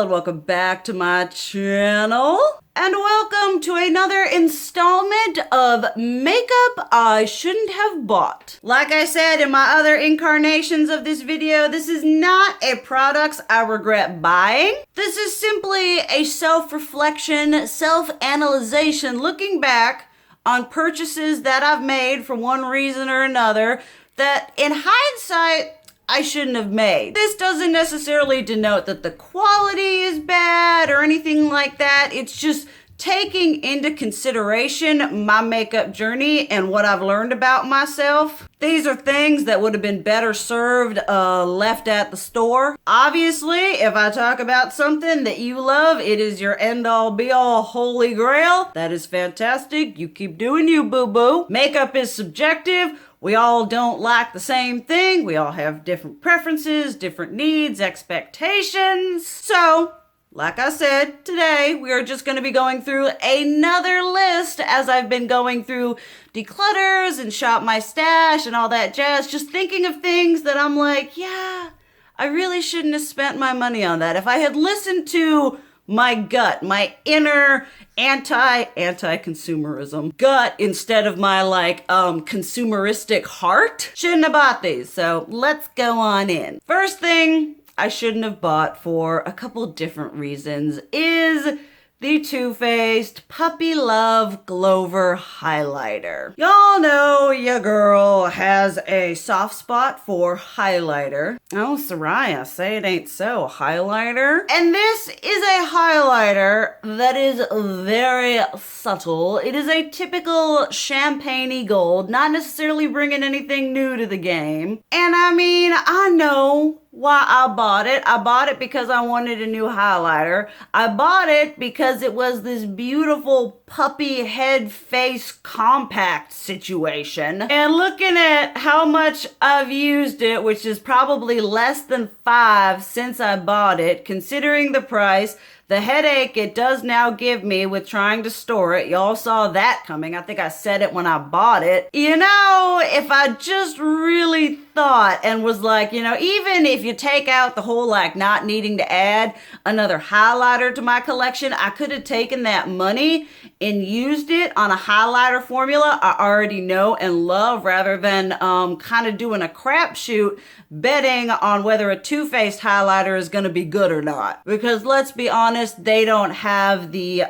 and welcome back to my channel. And welcome to another installment of makeup I shouldn't have bought. Like I said in my other incarnations of this video, this is not a products I regret buying. This is simply a self-reflection, self-analyzation, looking back on purchases that I've made for one reason or another that in hindsight, I shouldn't have made. This doesn't necessarily denote that the quality is bad or anything like that. It's just taking into consideration my makeup journey and what I've learned about myself. These are things that would have been better served left at the store. Obviously, if I talk about something that you love, it is your end-all be-all holy grail. That is fantastic. You keep doing you, boo-boo. Makeup is subjective. We all don't like the same thing. We all have different preferences, different needs, expectations. So, like I said, today we are just going to be going through another list as I've been going through declutters and shop my stash and all that jazz, just thinking of things that I'm like, yeah, I really shouldn't have spent my money on that. If I had listened to my gut, my inner anti-consumerism gut instead of my consumeristic heart, shouldn't have bought these. So let's go on in. First thing I shouldn't have bought for a couple different reasons is the Too Faced Puppy Love Glover Highlighter. Y'all know your girl has a soft spot for highlighter. Oh, Soraya, say it ain't so, highlighter. And this is a highlighter that is very subtle. It is a typical champagne-y gold, not necessarily bringing anything new to the game. And I mean, I know why I bought it. I bought it because I wanted a new highlighter. I bought it because it was this beautiful puppy head face compact situation. And looking at how much I've used it, which is probably less than 5 since I bought it, considering the price, the headache it does now give me with trying to store it. Y'all saw that coming. I think I said it when I bought it. You know, if I just really thought and was like, you know, even if you take out the whole not needing to add another highlighter to my collection, I could have taken that money and used it on a highlighter formula I already know and love rather than kind of doing a crapshoot betting on whether a Too Faced highlighter is going to be good or not. Because let's be honest, they don't have the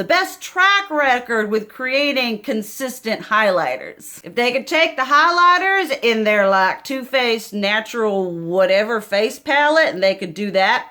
best track record with creating consistent highlighters. If they could take the highlighters in their Too Faced natural whatever face palette and they could do that,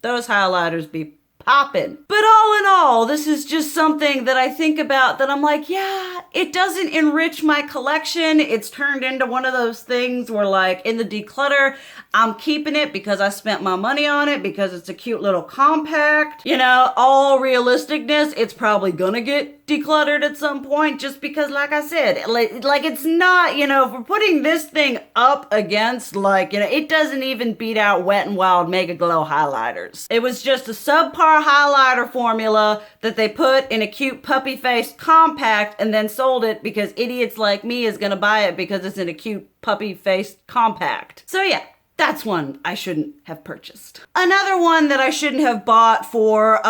those highlighters be popping. But all in all, this is just something that I think about that I'm like, yeah, it doesn't enrich my collection. It's turned into one of those things where in the declutter, I'm keeping it because I spent my money on it because it's a cute little compact. You know, all realisticness, it's probably gonna get decluttered at some point just because, like I said, it's not, you know, if we're putting this thing up against it doesn't even beat out Wet n Wild Mega Glow highlighters. It was just a subpar highlighter formula that they put in a cute puppy face compact and then sold it because idiots like me is gonna buy it because it's in a cute puppy face compact. So yeah, that's one I shouldn't have purchased. Another one that I shouldn't have bought for,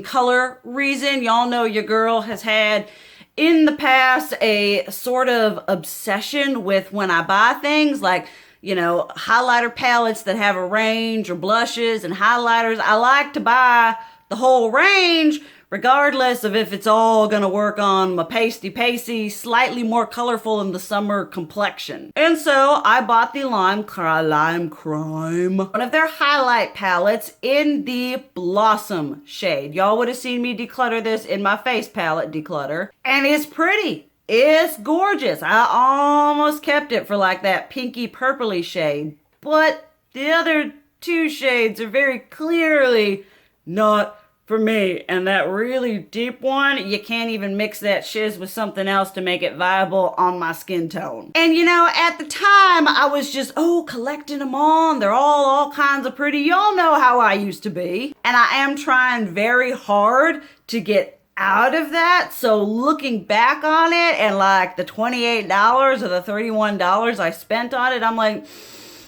color reason. Y'all know your girl has had in the past a sort of obsession with when I buy things highlighter palettes that have a range or blushes and highlighters. I like to buy the whole range regardless of if it's all gonna work on my pasty, slightly more colorful in the summer complexion. And so I bought the Lime Crime, one of their highlight palettes in the Blossom shade. Y'all would have seen me declutter this in my face palette declutter. And it's pretty. It's gorgeous. I almost kept it for that pinky purpley shade. But the other 2 shades are very clearly not for me. And that really deep one, you can't even mix that shiz with something else to make it viable on my skin tone. And you know, at the time, I was just, collecting them all. And they're all kinds of pretty. Y'all know how I used to be. And I am trying very hard to get out of that. So looking back on it and the $28 or the $31 I spent on it, I'm like,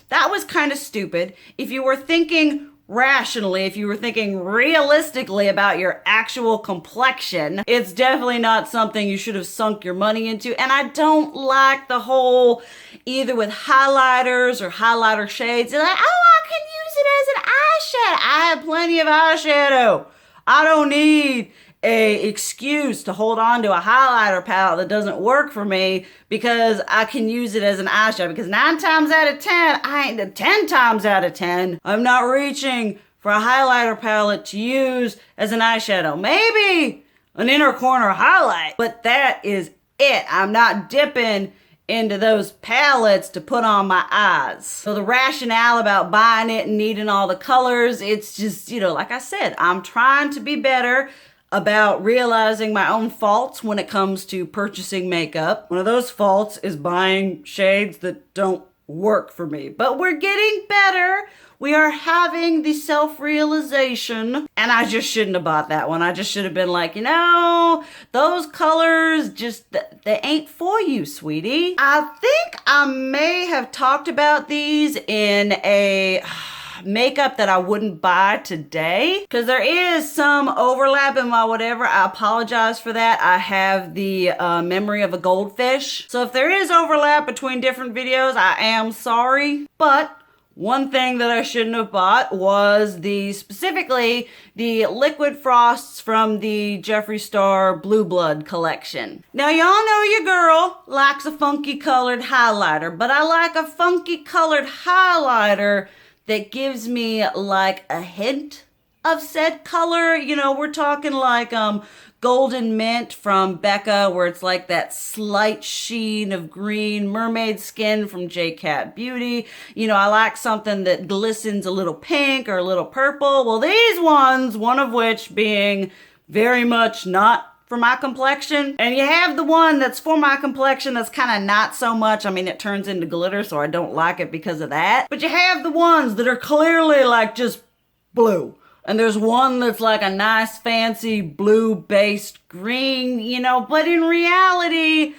that was kind of stupid. If you were thinking rationally, if you were thinking realistically about your actual complexion, it's definitely not something you should have sunk your money into. And I don't like the whole, either with highlighters or highlighter shades, you're like, oh, I can use it as an eyeshadow. I have plenty of eyeshadow. I don't need a excuse to hold on to a highlighter palette that doesn't work for me because I can use it as an eyeshadow. Because 9 times out of 10, 10 times out of 10, I'm not reaching for a highlighter palette to use as an eyeshadow. Maybe an inner corner highlight, but that is it. I'm not dipping into those palettes to put on my eyes. So the rationale about buying it and needing all the colors, it's just, like I said, I'm trying to be better about realizing my own faults when it comes to purchasing makeup. One of those faults is buying shades that don't work for me. But we're getting better. We are having the self-realization. And I just shouldn't have bought that one. I just should have been like, those colors just, they ain't for you, sweetie. I think I may have talked about these in a makeup that I wouldn't buy today, because there is some overlap in my whatever. I apologize for that. I have the memory of a goldfish. So if there is overlap between different videos, I am sorry. But one thing that I shouldn't have bought was specifically the liquid frosts from the Jeffree Star Blue Blood collection. Now y'all know your girl likes a funky colored highlighter, but I like a funky colored highlighter that gives me like a hint of said color. We're talking like Golden Mint from Becca, where it's like that slight sheen of green. Mermaid Skin from Cat Beauty. I like something that glistens a little pink or a little purple. Well, these ones, one of which being very much not for my complexion. And you have the one that's for my complexion that's kind of not so much. I mean, it turns into glitter, so I don't like it because of that. But you have the ones that are clearly like just blue. And there's one that's like a nice fancy blue-based green, but in reality,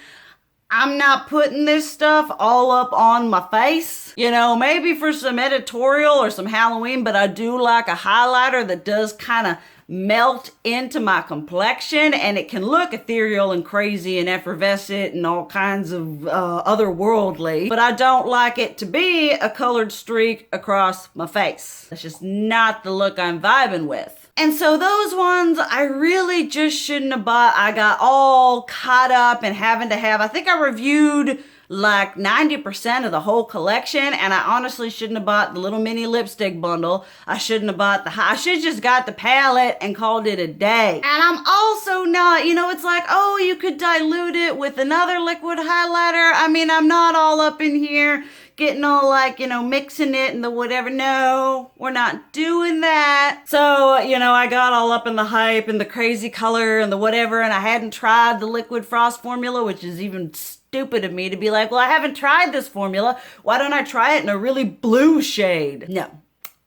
I'm not putting this stuff all up on my face. Maybe for some editorial or some Halloween, but I do like a highlighter that does kind of melt into my complexion, and it can look ethereal and crazy and effervescent and all kinds of otherworldly, but I don't like it to be a colored streak across my face. That's just not the look I'm vibing with. And so those ones I really just shouldn't have bought. I got all caught up in having to have, I think I reviewed like 90% of the whole collection, and I honestly shouldn't have bought the little mini lipstick bundle. I shouldn't have bought I should have just got the palette and called it a day. And I'm also not, it's like, oh, you could dilute it with another liquid highlighter. I mean, I'm not all up in here getting all like, mixing it and the whatever. No, we're not doing that. So, I got all up in the hype and the crazy color and the whatever, and I hadn't tried the liquid frost formula, which is even stupid of me to be like, well, I haven't tried this formula. Why don't I try it in a really blue shade? No,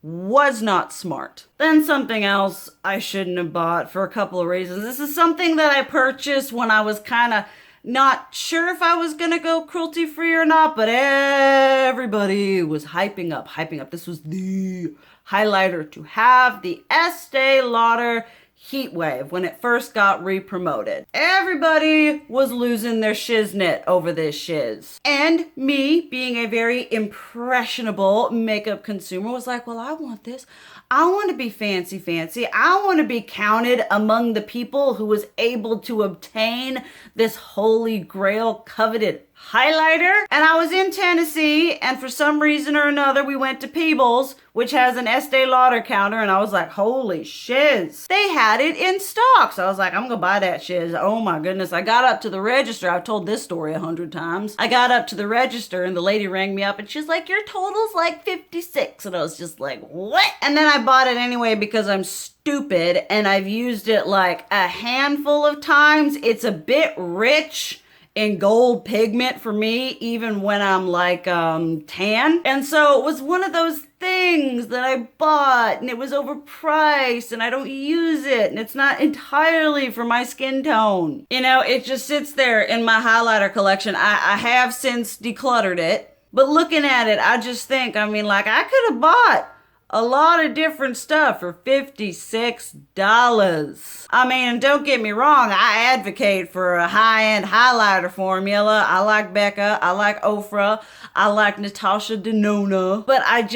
was not smart. Then something else I shouldn't have bought for a couple of reasons. This is something that I purchased when I was kind of not sure if I was gonna go cruelty free or not, but everybody was hyping up. This was the highlighter to have, the Estee Lauder Heatwave, when it first got re-promoted. Everybody was losing their shiznit over this shiz. And me, being a very impressionable makeup consumer, was like, well, I want this. I want to be fancy. I want to be counted among the people who was able to obtain this holy grail coveted highlighter. And I was in Tennessee, and for some reason or another, we went to Peebles, which has an Estee Lauder counter, and I was like, holy shiz. They had it in stock. So I was like, I'm gonna buy that shiz. Oh my goodness. I got up to the register. I've told this story 100 times. I got up to the register, and the lady rang me up, and she's like, your total's like 56. And I was just like, what? And then I bought it anyway because I'm stupid, and I've used it like a handful of times. It's a bit rich in gold pigment for me, even when I'm like tan. And so it was one of those things that I bought, and it was overpriced, and I don't use it, and it's not entirely for my skin tone. It just sits there in my highlighter collection. I have since decluttered it, but looking at it, I just think, I could have bought a lot of different stuff for $56. I mean, don't get me wrong, I advocate for a high-end highlighter formula. I like Becca, I like Ofra, I like Natasha Denona, but I'm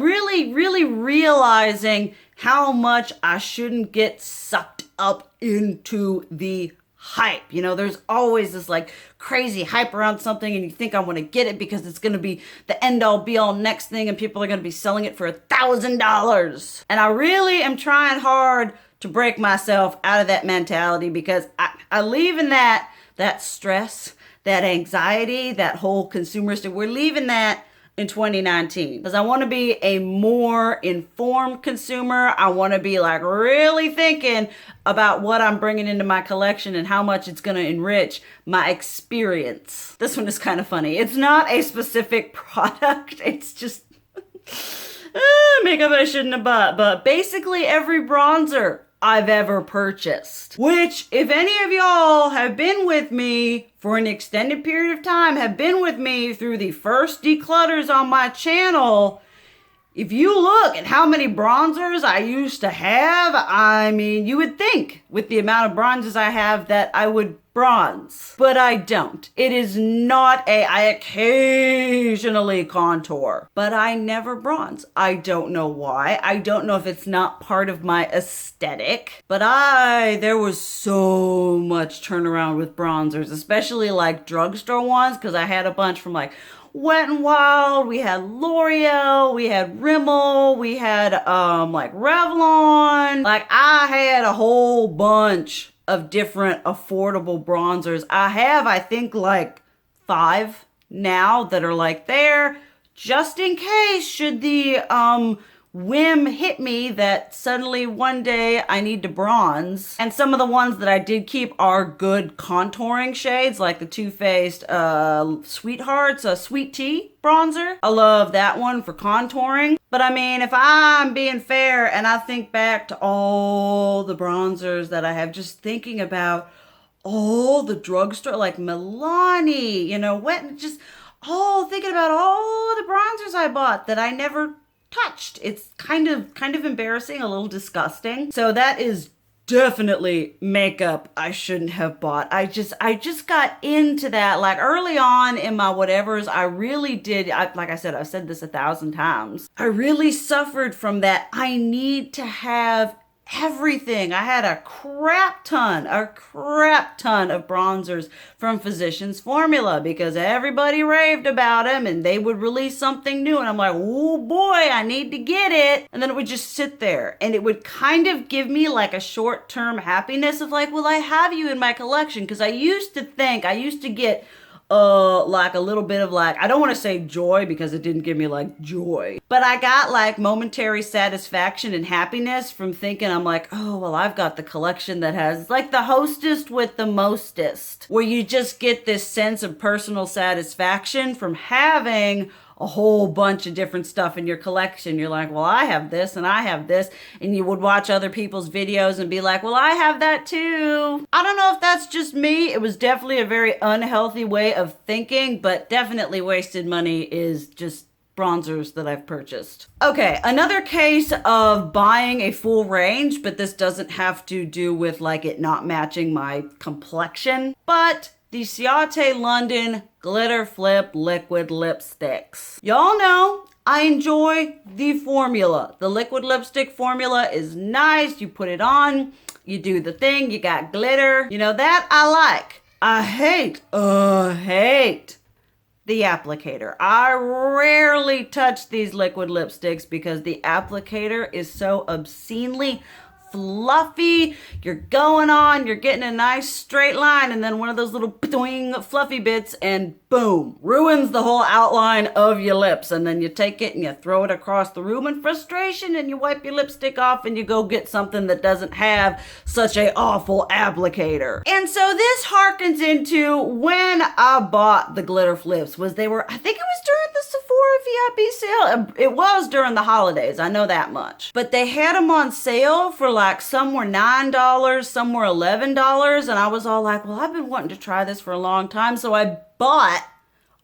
really realizing how much I shouldn't get sucked up into the hype. You know, there's always this like crazy hype around something and you think I want to get it because it's going to be the end all be all next thing and people are going to be selling it for $1,000. And I really am trying hard to break myself out of that mentality because I leave in that stress, that anxiety, that whole consumeristic, we're leaving that in 2019 because I want to be a more informed consumer. I want to be like really thinking about what I'm bringing into my collection and how much it's going to enrich my experience. This one is kind of funny. It's not a specific product. It's just makeup I shouldn't have bought, but basically every bronzer I've ever purchased. Which, if any of y'all have been with me for an extended period of time, have been with me through the first declutters on my channel, if you look at how many bronzers I used to have, I mean, you would think with the amount of bronzers I have that I would bronze, but I don't. It is not I occasionally contour, but I never bronze. I don't know why. I don't know if it's not part of my aesthetic, but there was so much turnaround with bronzers, especially like drugstore ones, because I had a bunch from like Wet n Wild, we had L'Oreal, we had Rimmel, we had like Revlon. Like I had a whole bunch of different affordable bronzers. I think like 5 now that are like there just in case should the whim hit me that suddenly one day I need to bronze. And some of the ones that I did keep are good contouring shades, like the Too Faced Sweethearts, Sweet Tea bronzer. I love that one for contouring. But I mean, if I'm being fair and I think back to all the bronzers that I have, just thinking about all the drugstore, like Milani, you know, thinking about all the bronzers I bought that I never touched. It's kind of embarrassing, a little disgusting. So that is definitely makeup I shouldn't have bought. I just got into that like early on in my whatevers. I really did. Like I said, I've said this 1,000 times. I really suffered from that. I need to have everything. I had a crap ton of bronzers from Physicians Formula because everybody raved about them and they would release something new and I'm like, oh boy, I need to get it. And then it would just sit there and it would kind of give me like a short-term happiness of like, well, I have you in my collection, because I used to get like a little bit of like, I don't want to say joy because it didn't give me like joy, but I got like momentary satisfaction and happiness from thinking, I'm like, oh, well, I've got the collection that has like the hostess with the mostest, where you just get this sense of personal satisfaction from having a whole bunch of different stuff in your collection. You're like, well, I have this and I have this. And you would watch other people's videos and be like, well, I have that too. I don't know if that's just me. It was definitely a very unhealthy way of thinking, but definitely wasted money is just bronzers that I've purchased. Okay, another case of buying a full range, but this doesn't have to do with like it not matching my complexion, but the Ciate London Glitter Flip Liquid Lipsticks. Y'all know I enjoy the formula. The liquid lipstick formula is nice. You put it on, you do the thing, you got glitter. You know, that I like. I hate the applicator. I rarely touch these liquid lipsticks because the applicator is so obscenely fluffy. You're going on, you're getting a nice straight line, and then one of those little doing fluffy bits and boom, ruins the whole outline of your lips. And then you take it and you throw it across the room in frustration and you wipe your lipstick off and you go get something that doesn't have such a awful applicator. And so this harkens into when I bought the glitter flips. I think it was during the Sephora VIP sale. It was during the holidays, I know that much. But they had them on sale for like, some were $9, some were $11. And I was all like, well, I've been wanting to try this for a long time. So I bought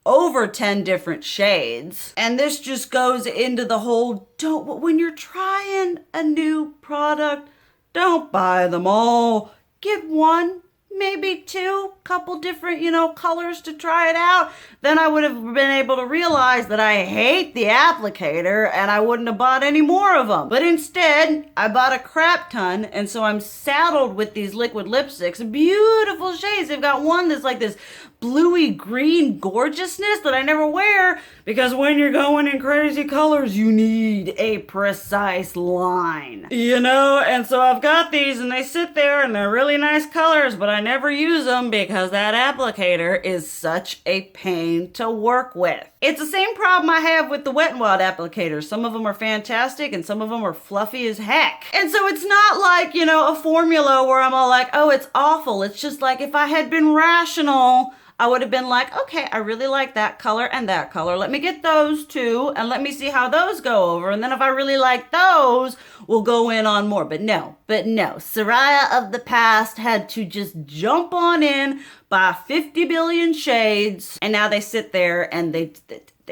over 10 different shades. And this just goes into the whole, when you're trying a new product, don't buy them all. Get one, maybe two, couple different, colors to try it out. Then I would have been able to realize that I hate the applicator and I wouldn't have bought any more of them. But instead, I bought a crap ton, and so I'm saddled with these liquid lipsticks, beautiful shades. They've got one that's like this bluey green gorgeousness that I never wear, because when you're going in crazy colors, you need a precise line, and so I've got these and they sit there and they're really nice colors, but I never use them because that applicator is such a pain to work with. It's the same problem I have with the Wet n Wild applicators. Some of them are fantastic and some of them are fluffy as heck. And so it's not like, a formula where I'm all like, oh, it's awful. It's just like, if I had been rational, I would have been like, okay, I really like that color and that color. Let me get those two and let me see how those go over. And then if I really like those, we'll go in on more. But no. Soraya of the past had to just jump on in, buy 50 billion shades, and now they sit there and they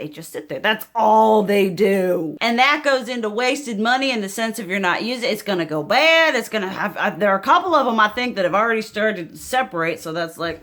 just sit there. That's all they do. And that goes into wasted money in the sense of you're not using it. It's going to go bad. It's going to have, there are a couple of them I think that have already started to separate. So that's like,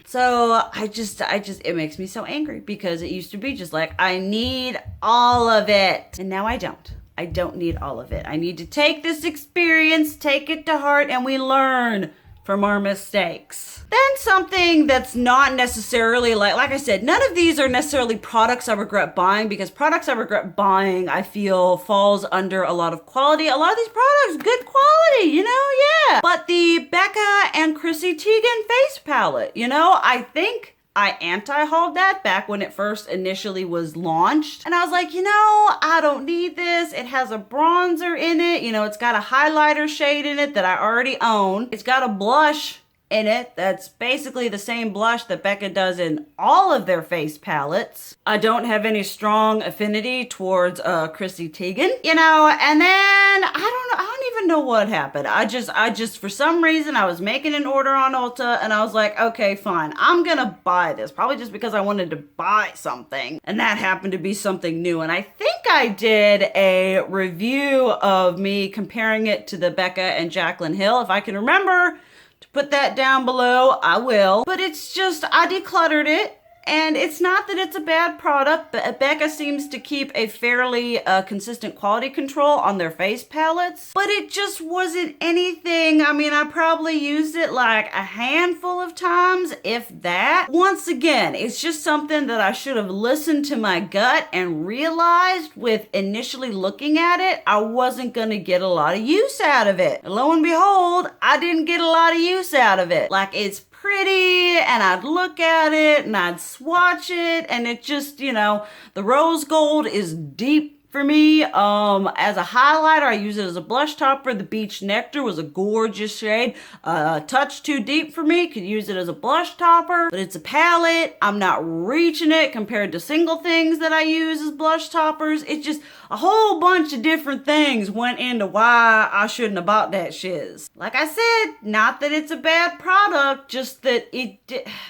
So it makes me so angry, because it used to be just like, I need all of it. And now I don't. I don't need all of it. I need to take this experience, take it to heart, and we learn from our mistakes. Then something that's not necessarily like I said, none of these are necessarily products I regret buying, because products I regret buying, I feel, falls under a lot of quality. A lot of these products, good quality, yeah. But the Becca and Chrissy Teigen face palette, I think I anti-hauled that back when it first initially was launched. And I was like, I don't need this. It has a bronzer in it. It's got a highlighter shade in it that I already own. It's got a blush in it that's basically the same blush that Becca does in all of their face palettes. I don't have any strong affinity towards Chrissy Teigen, and then I don't even know what happened. I just for some reason I was making an order on Ulta and I was like, okay, fine, I'm gonna buy this, probably just because I wanted to buy something, and that happened to be something new. And I think I did a review of me comparing it to the Becca and Jaclyn Hill. If I can remember to put that down below, I will. But it's just, I decluttered it. And it's not that it's a bad product, but Becca seems to keep a fairly consistent quality control on their face palettes. But it just wasn't anything. I mean, I probably used it like a handful of times, if that. Once again, it's just something that I should have listened to my gut and realized with initially looking at it, I wasn't going to get a lot of use out of it. And lo and behold, I didn't get a lot of use out of it. Like, it's pretty, and I'd look at it and I'd swatch it, and it just, the rose gold is deep for me. As a highlighter, I use it as a blush topper. The Beach Nectar was a gorgeous shade. A touch too deep for me. Could use it as a blush topper, but it's a palette. I'm not reaching it compared to single things that I use as blush toppers. It's just a whole bunch of different things went into why I shouldn't have bought that shiz. Like I said, not that it's a bad product, just that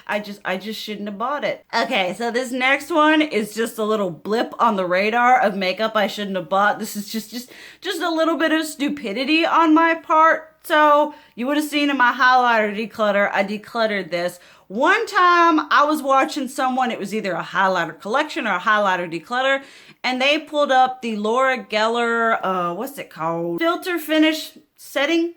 I just shouldn't have bought it. Okay, so this next one is just a little blip on the radar of makeup I shouldn't have bought. This is just a little bit of stupidity on my part. So you would have seen in my highlighter declutter, I decluttered this. One time I was watching someone, it was either a highlighter collection or a highlighter declutter, and they pulled up the Laura Geller, what's it called? Filter Finish Setting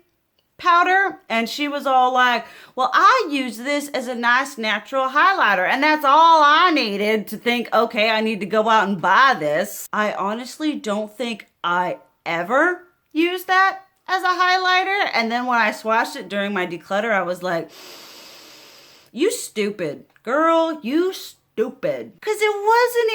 Powder. And she was all like, well, I use this as a nice natural highlighter. And that's all I needed to think, okay, I need to go out and buy this. I honestly don't think I ever used that as a highlighter. And then when I swatched it during my declutter, I was like, you stupid girl, you stupid. Because it wasn't,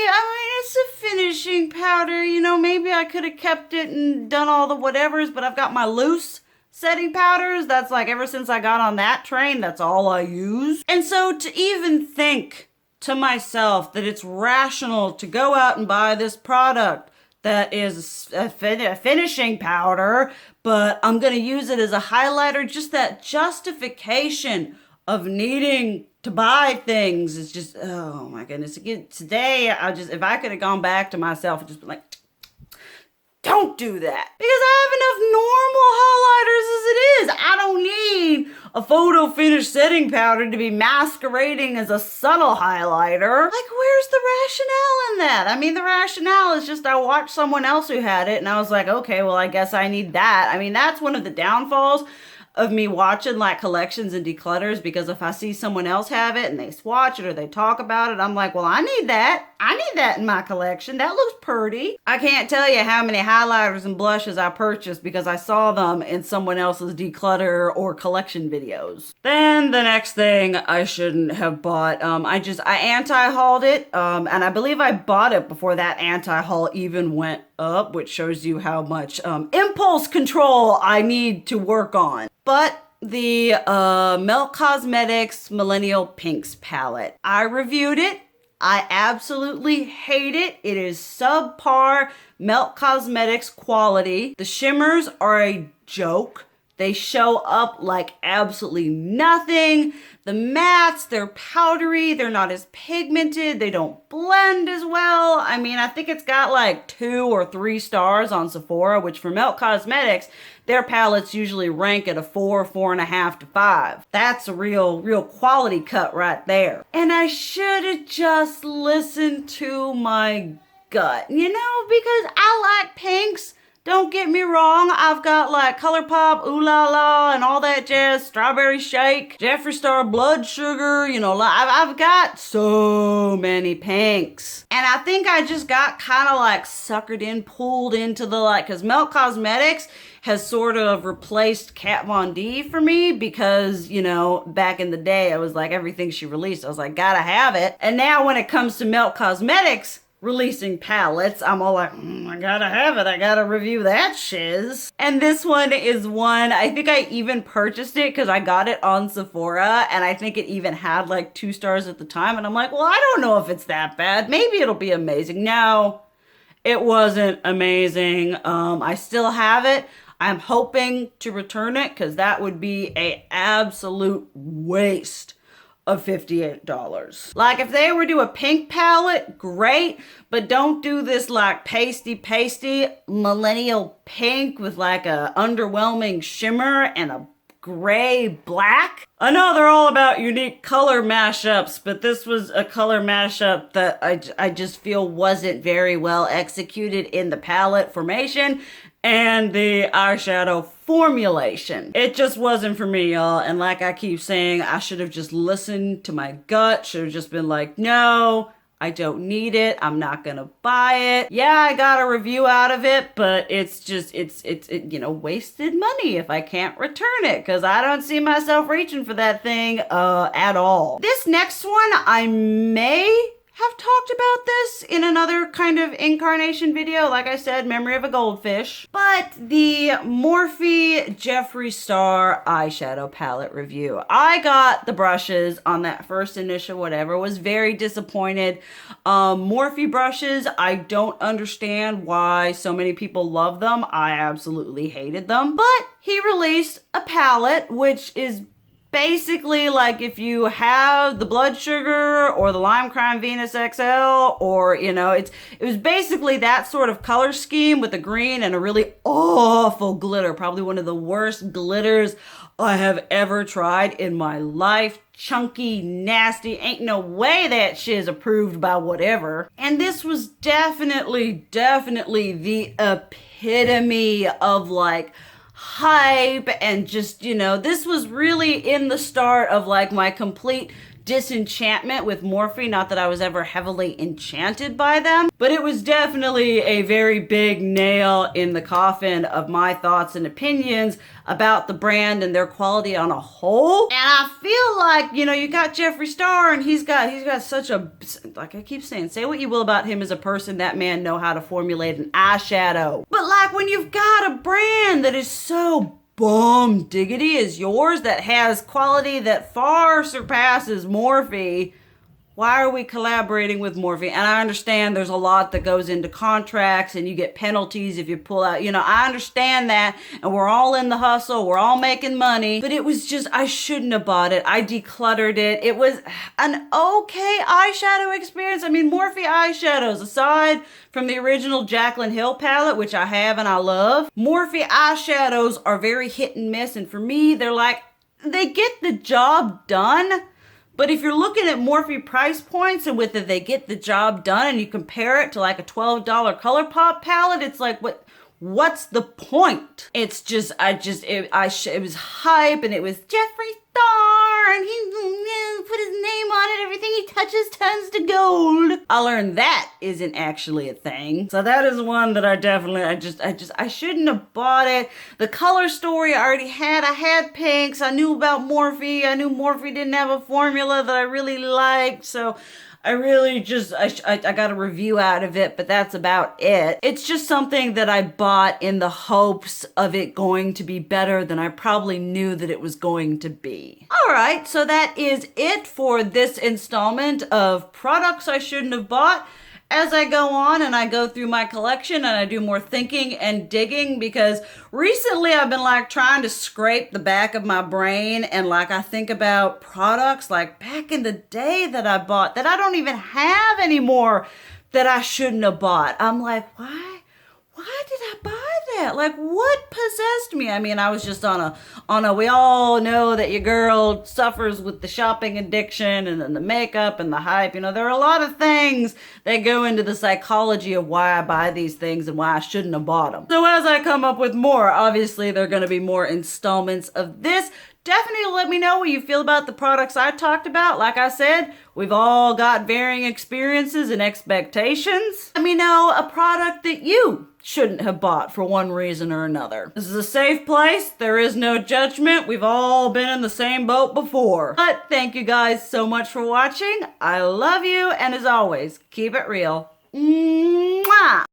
it's a finishing powder, maybe I could have kept it and done all the whatevers, but I've got my loose setting powders. That's like, ever since I got on that train, that's all I use. And so to even think to myself that it's rational to go out and buy this product that is a finishing powder, but I'm going to use it as a highlighter, just that justification of needing to buy things. It's just, oh my goodness. Again, today, if I could have gone back to myself and just been like, don't do that. Because I have enough normal highlighters as it is. I don't need a photo finish setting powder to be masquerading as a subtle highlighter. Like, where's the rationale in that? I mean, the rationale is just I watched someone else who had it and I was like, okay, well, I guess I need that. I mean, that's one of the downfalls of me watching like collections and declutters, because if I see someone else have it and they swatch it or they talk about it, I'm like, well, I need that. I need that in my collection. That looks pretty. I can't tell you how many highlighters and blushes I purchased because I saw them in someone else's declutter or collection videos. Then the next thing I shouldn't have bought, I anti-hauled it, and I believe I bought it before that anti-haul even went up, which shows you how much impulse control I need to work on. But the Melt Cosmetics Millennial Pinks palette, I reviewed it. I absolutely hate it. It is subpar Melt Cosmetics quality. The shimmers are a joke. They show up like absolutely nothing. The mattes, they're powdery. They're not as pigmented. They don't blend as well. I mean, I think it's got like 2 or 3 stars on Sephora, which for Melt Cosmetics, their palettes usually rank at a 4, 4.5 to 5. That's a real quality cut right there. And I should have just listened to my gut, you know, because I like pinks. Don't get me wrong, I've got like ColourPop, Ooh La La, and all that jazz, Strawberry Shake, Jeffree Star Blood Sugar, you know, I've got so many pinks. And I think I just got kind of like suckered in, pulled into the like, because Melt Cosmetics has sort of replaced Kat Von D for me because, you know, back in the day, I was like, everything she released, I was like, gotta have it. And now when it comes to Melt Cosmetics releasing palettes, I'm all like, I gotta have it. I gotta review that shiz. And this one is one, I think I even purchased it because I got it on Sephora and I think it even had like 2 stars at the time. And I'm like, well, I don't know if it's that bad. Maybe it'll be amazing. No, it wasn't amazing. I still have it. I'm hoping to return it because that would be an absolute waste of $58. Like if they were to do a pink palette, great, but don't do this like pasty millennial pink with like a underwhelming shimmer and a gray black. I know they're all about unique color mashups, but this was a color mashup that I just feel wasn't very well executed in the palette formation and the eyeshadow formulation. It just wasn't for me, y'all. And like I keep saying, I should have just listened to my gut. Should have just been like, no, I don't need it. I'm not gonna buy it. Yeah, I got a review out of it, but it's just, it's you know, wasted money if I can't return it because I don't see myself reaching for that thing at all. This next one, I may have talked about this in another kind of incarnation video, like I said, Memory of a Goldfish. But the Morphe Jeffree Star eyeshadow palette review. I got the brushes on that first initial whatever, was very disappointed. Morphe brushes, I don't understand why so many people love them. I absolutely hated them. But he released a palette, which is basically like if you have the Blood Sugar or the Lime Crime Venus XL, or, you know, it was basically that sort of color scheme with a green and a really awful glitter. Probably one of the worst glitters I have ever tried in my life. Chunky, nasty, ain't no way that shit is approved by whatever. And this was definitely the epitome of like hype and just, you know, this was really in the start of like my complete disenchantment with Morphe. Not that I was ever heavily enchanted by them, but it was definitely a very big nail in the coffin of my thoughts and opinions about the brand and their quality on a whole. And I feel like, you know, you got Jeffree Star and he's got such a, like I keep saying, say what you will about him as a person, that man know how to formulate an eyeshadow. But like when you've got a brand that is so bomb diggity as yours, that has quality that far surpasses Morphe, Why are we collaborating with Morphe? And I understand there's a lot that goes into contracts and you get penalties if you pull out. You know, I understand that. And we're all in the hustle. We're all making money. But it was just, I shouldn't have bought it. I decluttered it. It was an okay eyeshadow experience. I mean, Morphe eyeshadows, aside from the original Jaclyn Hill palette, which I have and I love, Morphe eyeshadows are very hit and miss. And for me, they're like, they get the job done. But if you're looking at Morphe price points and whether they get the job done and you compare it to like a $12 ColourPop palette, it's like, what's the point? It's just, it was hype and it was Jeffree Star and he put his name on it. Everything he touches turns to gold. I learned that isn't actually a thing. So that is one that I definitely, I shouldn't have bought it. The color story I already had. I had pinks. I knew about Morphe. I knew Morphe didn't have a formula that I really liked. So I really just, I got a review out of it, but that's about it. It's just something that I bought in the hopes of it going to be better than I probably knew that it was going to be. All right, so that is it for this installment of products I shouldn't have bought. As I go on and I go through my collection and I do more thinking and digging, because recently I've been like trying to scrape the back of my brain and like I think about products like back in the day that I bought that I don't even have anymore that I shouldn't have bought. I'm like, why did I buy that? Like, what possessed me? I mean, I was just on a, we all know that your girl suffers with the shopping addiction and then the makeup and the hype. You know, there are a lot of things that go into the psychology of why I buy these things and why I shouldn't have bought them. So as I come up with more, obviously there are going to be more installments of this. Definitely let me know what you feel about the products I talked about. Like I said, we've all got varying experiences and expectations. Let me know a product that you shouldn't have bought for one reason or another. This is a safe place. There is no judgment. We've all been in the same boat before. But thank you guys so much for watching. I love you. And as always, keep it real. Mwah!